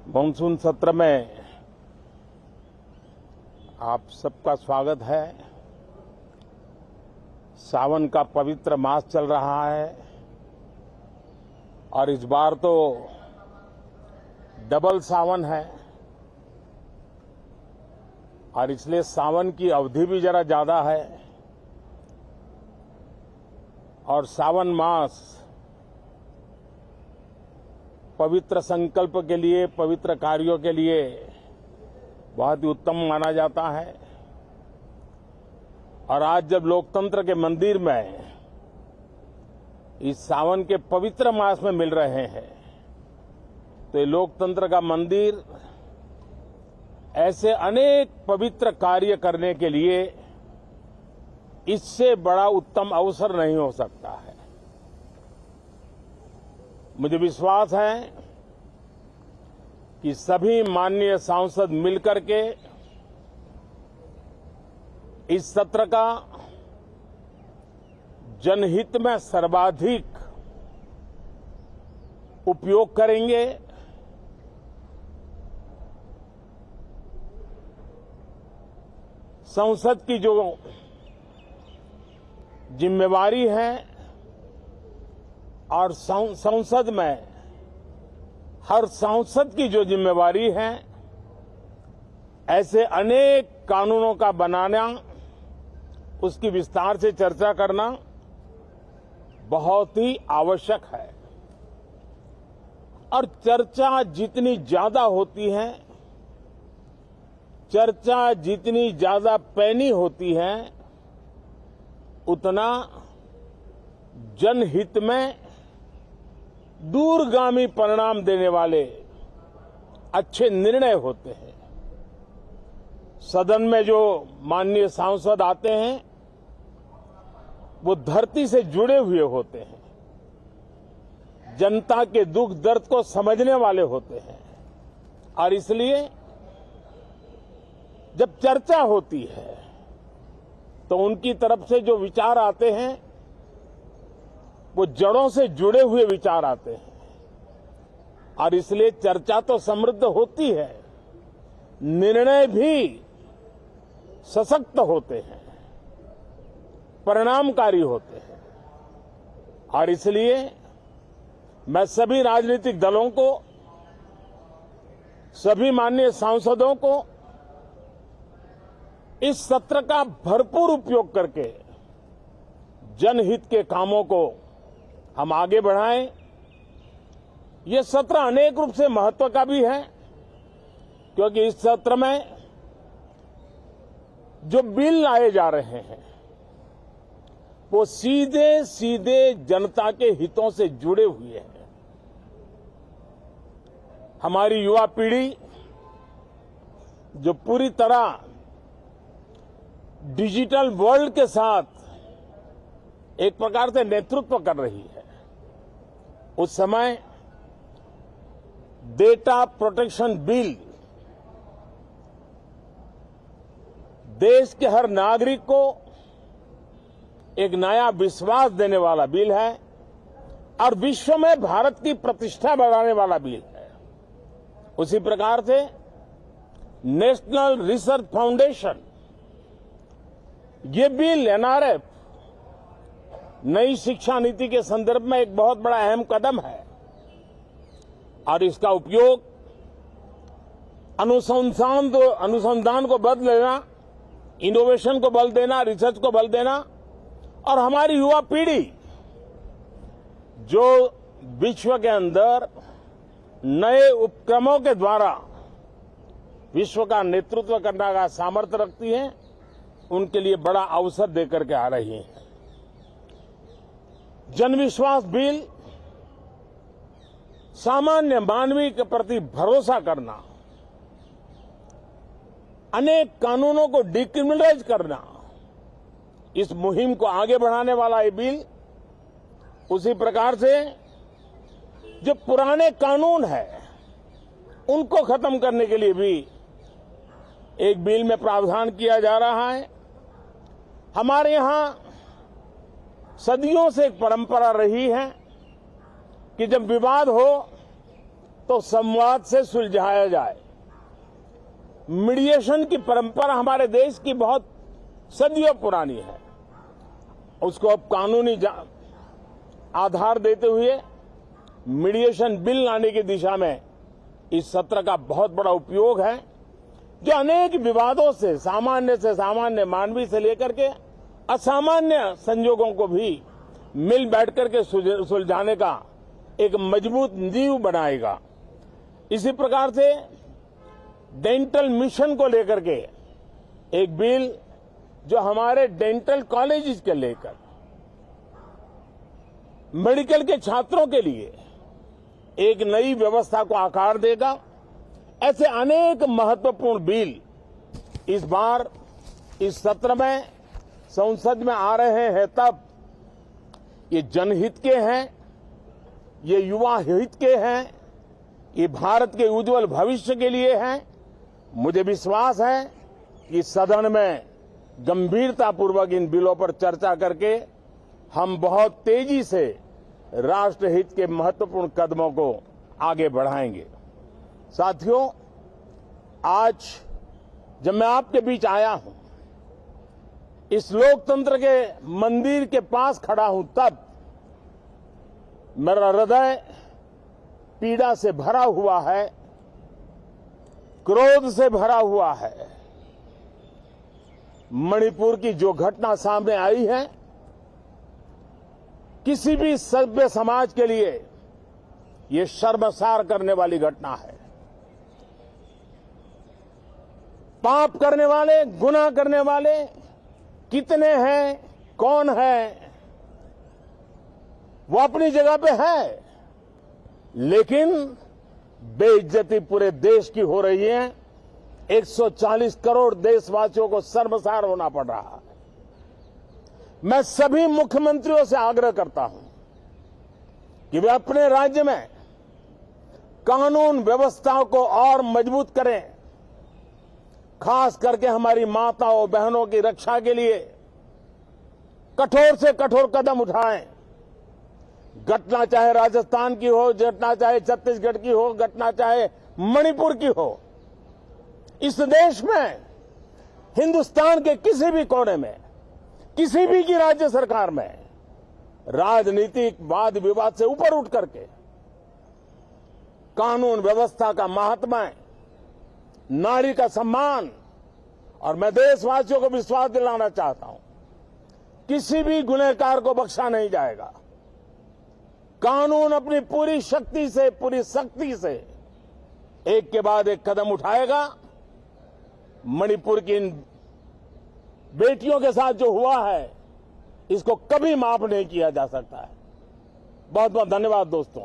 Monsoon सत्र में आप सबका स्वागत है। सावन का पवित्र मास चल रहा है और इस बार तो डबल सावन है और इसलिए सावन की अवधि भी जरा ज्यादा है और सावन मास पवित्र संकल्प के लिए, पवित्र कार्यों के लिए बहुत ही उत्तम माना जाता है। और आज जब लोकतंत्र के मंदिर में इस सावन के पवित्र मास में मिल रहे हैं तो ये लोकतंत्र का मंदिर ऐसे अनेक पवित्र कार्य करने के लिए इससे बड़ा उत्तम अवसर नहीं हो सकता है। मुझे विश्वास है कि सभी माननीय सांसद मिलकर के इस सत्र का जनहित में सर्वाधिक उपयोग करेंगे। संसद की जो जिम्मेवारी है और संसद में हर सांसद की जो जिम्मेवारी है, ऐसे अनेक कानूनों का बनाना, उसकी विस्तार से चर्चा करना बहुत ही आवश्यक है। और चर्चा जितनी ज्यादा होती है, चर्चा जितनी ज्यादा पैनी होती है, उतना जनहित में दूरगामी परिणाम देने वाले अच्छे निर्णय होते हैं। सदन में जो माननीय सांसद आते हैं वो धरती से जुड़े हुए होते हैं, जनता के दुख दर्द को समझने वाले होते हैं और इसलिए जब चर्चा होती है तो उनकी तरफ से जो विचार आते हैं वो जड़ों से जुड़े हुए विचार आते हैं और इसलिए चर्चा तो समृद्ध होती है, निर्णय भी सशक्त होते हैं, परिणामकारी होते हैं। और इसलिए मैं सभी राजनीतिक दलों को, सभी माननीय सांसदों को इस सत्र का भरपूर उपयोग करके जनहित के कामों को हम आगे बढ़ाएं। ये सत्र अनेक रूप से महत्व का भी है क्योंकि इस सत्र में जो बिल लाए जा रहे हैं वो सीधे सीधे जनता के हितों से जुड़े हुए हैं। हमारी युवा पीढ़ी जो पूरी तरह डिजिटल वर्ल्ड के साथ एक प्रकार से नेतृत्व कर रही है, उस समय डेटा प्रोटेक्शन बिल देश के हर नागरिक को एक नया विश्वास देने वाला बिल है और विश्व में भारत की प्रतिष्ठा बढ़ाने वाला बिल है। उसी प्रकार से नेशनल रिसर्च फाउंडेशन, ये बिल एनआरएफ नई शिक्षा नीति के संदर्भ में एक बहुत बड़ा अहम कदम है और इसका उपयोग अनुसंधान को बल देना, इनोवेशन को बल देना, रिसर्च को बल देना और हमारी युवा पीढ़ी जो विश्व के अंदर नए उपक्रमों के द्वारा विश्व का नेतृत्व करने का सामर्थ्य रखती है, उनके लिए बड़ा अवसर देकर के आ रही है। जनविश्वास बिल सामान्य मानवीय के प्रति भरोसा करना, अनेक कानूनों को डिक्रिमिनलाइज करना, इस मुहिम को आगे बढ़ाने वाला ये बिल, उसी प्रकार से जो पुराने कानून है उनको खत्म करने के लिए भी एक बिल में प्रावधान किया जा रहा है। हमारे यहां सदियों से एक परंपरा रही है कि जब विवाद हो तो संवाद से सुलझाया जाए। मीडिएशन की परंपरा हमारे देश की बहुत सदियों पुरानी है। उसको अब कानूनी आधार देते हुए मीडिएशन बिल लाने की दिशा में इस सत्र का बहुत बड़ा उपयोग है, जो अनेक विवादों से सामान्य मानवीय से लेकर के असामान्य संजोगों को भी मिल बैठ करके सुलझाने का एक मजबूत नींव बनाएगा। इसी प्रकार से डेंटल मिशन को लेकर के एक बिल जो हमारे डेंटल कॉलेजेस के लेकर मेडिकल के छात्रों के लिए एक नई व्यवस्था को आकार देगा। ऐसे अनेक महत्वपूर्ण बिल इस बार इस सत्र में संसद में आ रहे हैं। तब ये जनहित के हैं, ये युवा हित के हैं, ये भारत के उज्जवल भविष्य के लिए हैं। मुझे विश्वास है कि सदन में गंभीरतापूर्वक इन बिलों पर चर्चा करके हम बहुत तेजी से राष्ट्रहित के महत्वपूर्ण कदमों को आगे बढ़ाएंगे। साथियों, आज जब मैं आपके बीच आया हूं, इस लोकतंत्र के मंदिर के पास खड़ा हूं, तब मेरा हृदय पीड़ा से भरा हुआ है, क्रोध से भरा हुआ है। मणिपुर की जो घटना सामने आई है, किसी भी सभ्य समाज के लिए ये शर्मसार करने वाली घटना है। पाप करने वाले, गुनाह करने वाले कितने हैं, कौन है, वो अपनी जगह पे है, लेकिन बेइज्जती पूरे देश की हो रही है। 140 करोड़ देशवासियों को शर्मसार होना पड़ रहा है। मैं सभी मुख्यमंत्रियों से आग्रह करता हूं कि वे अपने राज्य में कानून व्यवस्थाओं को और मजबूत करें, खास करके हमारी माताओं बहनों की रक्षा के लिए कठोर से कठोर कदम उठाएं। घटना चाहे राजस्थान की हो, घटना चाहे छत्तीसगढ़ की हो, घटना चाहे मणिपुर की हो, इस देश में, हिंदुस्तान के किसी भी कोने में, किसी भी की राज्य सरकार में राजनीतिक वाद विवाद से ऊपर उठ करके कानून व्यवस्था का महात्म्य, नारी का सम्मान, और मैं देशवासियों को विश्वास दिलाना चाहता हूं, किसी भी गुनहगार को बख्शा नहीं जाएगा। कानून अपनी पूरी शक्ति से, पूरी सख्ती से एक के बाद एक कदम उठाएगा। मणिपुर की इन बेटियों के साथ जो हुआ है, इसको कभी माफ नहीं किया जा सकता है। बहुत बहुत धन्यवाद दोस्तों।